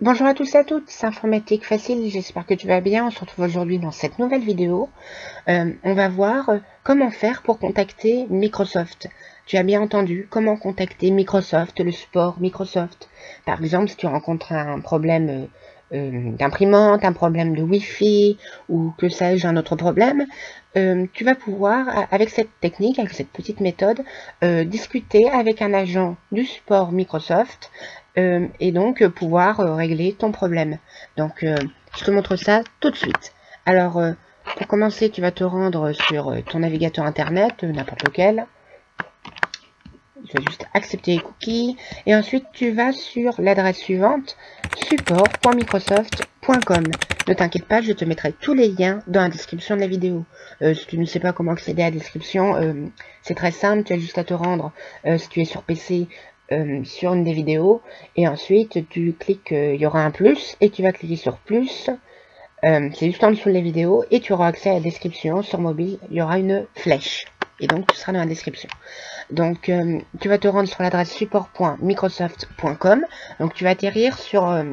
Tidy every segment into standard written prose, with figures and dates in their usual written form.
Bonjour à tous et à toutes, c'est Informatique Facile, j'espère que tu vas bien. On se retrouve aujourd'hui dans cette nouvelle vidéo. On va voir comment faire pour contacter Microsoft. Tu as bien entendu, comment contacter Microsoft, le support Microsoft. Par exemple, si tu rencontres un problème d'imprimante, un problème de Wi-Fi ou que sais-je, un autre problème, tu vas pouvoir, avec cette technique, avec cette petite méthode, discuter avec un agent du support Microsoft et donc pouvoir régler ton problème. Donc, je te montre ça tout de suite. Alors, pour commencer, tu vas te rendre sur ton navigateur internet, n'importe lequel. Tu vas juste accepter les cookies. Et ensuite, tu vas sur l'adresse suivante, support.microsoft.com. Ne t'inquiète pas, je te mettrai tous les liens dans la description de la vidéo. Si tu ne sais pas comment accéder à la description, c'est très simple. Tu as juste à te rendre, si tu es sur PC, sur une des vidéos. Et ensuite, tu cliques, il y aura un plus. Et tu vas cliquer sur plus. C'est juste en dessous de la vidéo. Et tu auras accès à la description. Sur mobile, il y aura une flèche. Et donc, tu seras dans la description. Donc, tu vas te rendre sur l'adresse support.microsoft.com. Donc, tu vas atterrir sur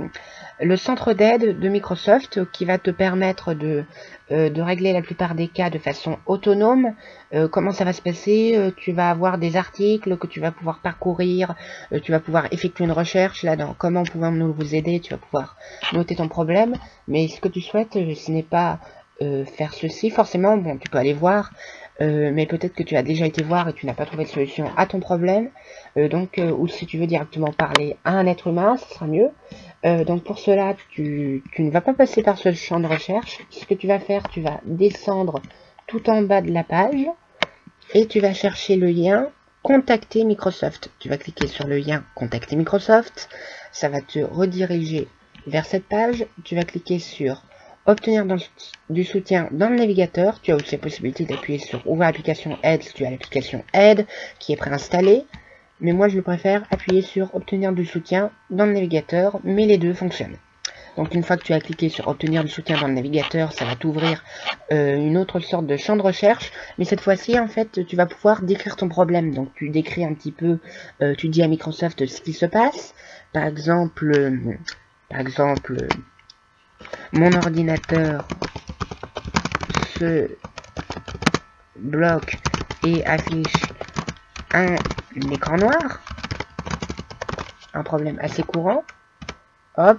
le centre d'aide de Microsoft qui va te permettre de régler la plupart des cas de façon autonome. Comment ça va se passer? Tu vas avoir des articles que tu vas pouvoir parcourir. Tu vas pouvoir effectuer une recherche là dans comment pouvons-nous vous aider. Tu vas pouvoir noter ton problème. Mais ce que tu souhaites, ce n'est pas faire ceci. Forcément, bon, tu peux aller voir. Mais peut-être que tu as déjà été voir et tu n'as pas trouvé de solution à ton problème. Ou si tu veux directement parler à un être humain, ce sera mieux. Donc pour cela, tu ne vas pas passer par ce champ de recherche. Ce que tu vas faire, tu vas descendre tout en bas de la page et tu vas chercher le lien Contacter Microsoft. Tu vas cliquer sur le lien Contacter Microsoft. Ça va te rediriger vers cette page. Tu vas cliquer sur Obtenir du soutien dans le navigateur. Tu as aussi la possibilité d'appuyer sur Ouvrir l'application Aide si tu as l'application Aide qui est préinstallée. Mais moi, je préfère appuyer sur Obtenir du soutien dans le navigateur, mais les deux fonctionnent. Donc, une fois que tu as cliqué sur Obtenir du soutien dans le navigateur, ça va t'ouvrir une autre sorte de champ de recherche. Mais cette fois-ci, en fait, tu vas pouvoir décrire ton problème. Donc, tu décris un petit peu, tu dis à Microsoft ce qui se passe. Par exemple, mon ordinateur se bloque et affiche un écran noir. Un problème assez courant. Hop.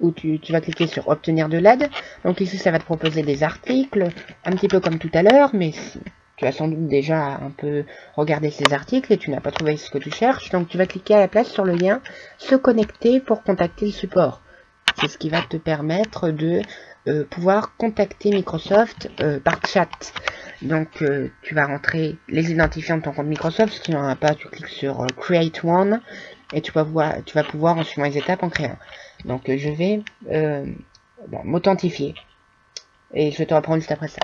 Où tu vas cliquer sur obtenir de l'aide. Donc ici, ça va te proposer des articles, un petit peu comme tout à l'heure, mais tu as sans doute déjà un peu regardé ces articles et tu n'as pas trouvé ce que tu cherches. Donc tu vas cliquer à la place sur le lien se connecter pour contacter le support. C'est ce qui va te permettre de pouvoir contacter Microsoft par chat. Donc, tu vas rentrer les identifiants de ton compte Microsoft. Si tu n'en as pas, tu cliques sur Create One et tu vas pouvoir en suivant les étapes en créer un. Donc, je vais m'authentifier et je te reprends juste après ça.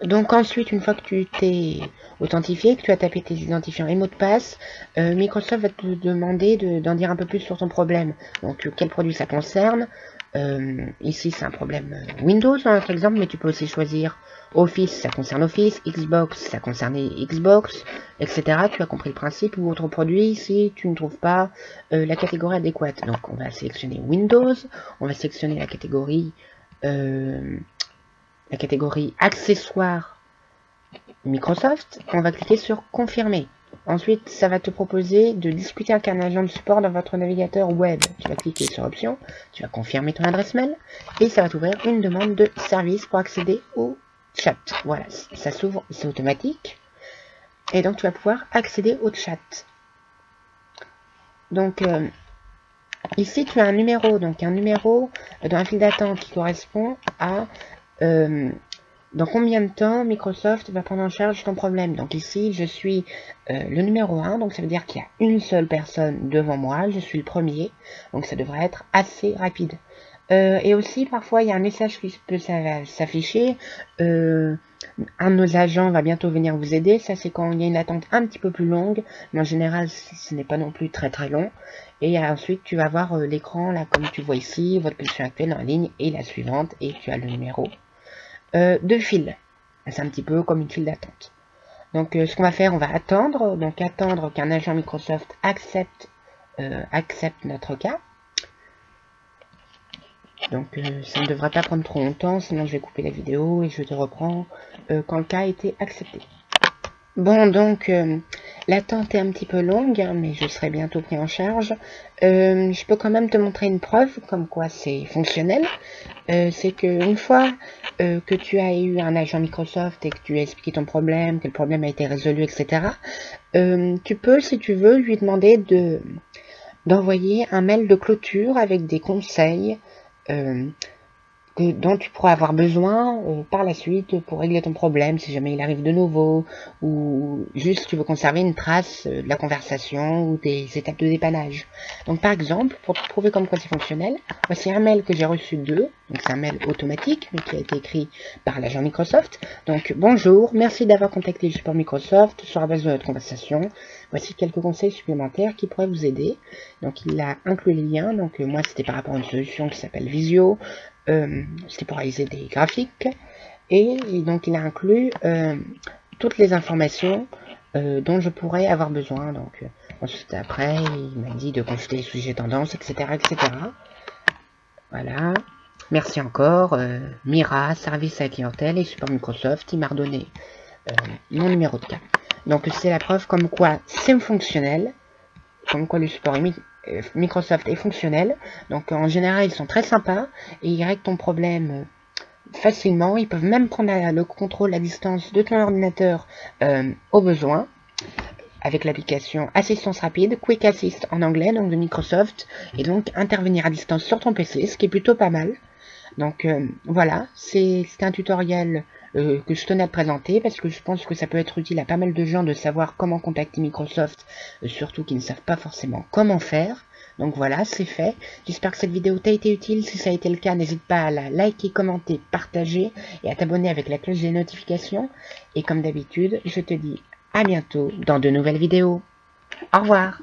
Donc ensuite, une fois que tu t'es authentifié, que tu as tapé tes identifiants et mots de passe, Microsoft va te demander d'en dire un peu plus sur ton problème. Donc quel produit ça concerne. Ici, c'est un problème Windows dans notre exemple, mais tu peux aussi choisir Office, ça concerne Office, Xbox, ça concerne Xbox, etc. Tu as compris le principe. Ou autre produit, si tu ne trouves pas la catégorie adéquate. Donc on va sélectionner Windows, on va sélectionner la catégorie accessoires Microsoft, on va cliquer sur confirmer. Ensuite, ça va te proposer de discuter avec un agent de support dans votre navigateur web. Tu vas cliquer sur option, tu vas confirmer ton adresse mail et ça va t'ouvrir une demande de service pour accéder au chat. Voilà, ça s'ouvre, c'est automatique. Et donc, tu vas pouvoir accéder au chat. Donc, ici, tu as un numéro. Donc, un numéro dans la file d'attente qui correspond à dans combien de temps Microsoft va prendre en charge ton problème. Donc ici, je suis le numéro 1, donc ça veut dire qu'il y a une seule personne devant moi, je suis le premier, donc ça devrait être assez rapide. Et aussi, parfois, il y a un message qui peut s'afficher, un de nos agents va bientôt venir vous aider, ça c'est quand il y a une attente un petit peu plus longue, mais en général, ce n'est pas non plus très très long. Et ensuite, tu vas voir l'écran, là, comme tu vois ici, votre position actuelle en ligne et la suivante, et tu as le numéro. De fil. C'est un petit peu comme une file d'attente. Donc ce qu'on va faire, on va attendre. Donc attendre qu'un agent Microsoft accepte accepte notre cas. Donc ça ne devrait pas prendre trop longtemps, sinon je vais couper la vidéo et je te reprends quand le cas a été accepté. Bon, donc, l'attente est un petit peu longue, hein, mais je serai bientôt pris en charge. Je peux quand même te montrer une preuve, comme quoi c'est fonctionnel. C'est qu'une fois que tu as eu un agent Microsoft et que tu as expliqué ton problème, que le problème a été résolu, etc., tu peux, si tu veux, lui demander d'envoyer un mail de clôture avec des conseils dont tu pourras avoir besoin par la suite pour régler ton problème si jamais il arrive de nouveau, ou juste tu veux conserver une trace de la conversation ou des étapes de dépannage. Donc par exemple, pour te prouver comme quoi c'est fonctionnel, voici un mail que j'ai reçu d'eux. Donc c'est un mail automatique mais qui a été écrit par l'agent Microsoft. Donc bonjour, merci d'avoir contacté le support Microsoft sur la base de notre conversation. Voici quelques conseils supplémentaires qui pourraient vous aider. Donc il a inclus les liens. Donc moi c'était par rapport à une solution qui s'appelle Visio. C'était pour réaliser des graphiques, et donc il a inclus toutes les informations dont je pourrais avoir besoin. Donc ensuite après il m'a dit de consulter les sujets tendances, etc., etc. Voilà, merci encore. Mira, service à la clientèle et support Microsoft, il m'a redonné mon numéro de cas. Donc c'est la preuve comme quoi c'est fonctionnel, comme quoi le support Microsoft est fonctionnel. Donc en général ils sont très sympas et ils règlent ton problème facilement. Ils peuvent même prendre le contrôle à distance de ton ordinateur au besoin, avec l'application Assistance Rapide, Quick Assist en anglais, donc de Microsoft, et donc intervenir à distance sur ton PC, ce qui est plutôt pas mal. Donc voilà, c'est un tutoriel que je tenais à te présenter parce que je pense que ça peut être utile à pas mal de gens de savoir comment contacter Microsoft, surtout qui ne savent pas forcément comment faire. Donc voilà, c'est fait. J'espère que cette vidéo t'a été utile. Si ça a été le cas, n'hésite pas à la liker, commenter, partager et à t'abonner avec la cloche des notifications. Et comme d'habitude, je te dis à bientôt dans de nouvelles vidéos. Au revoir.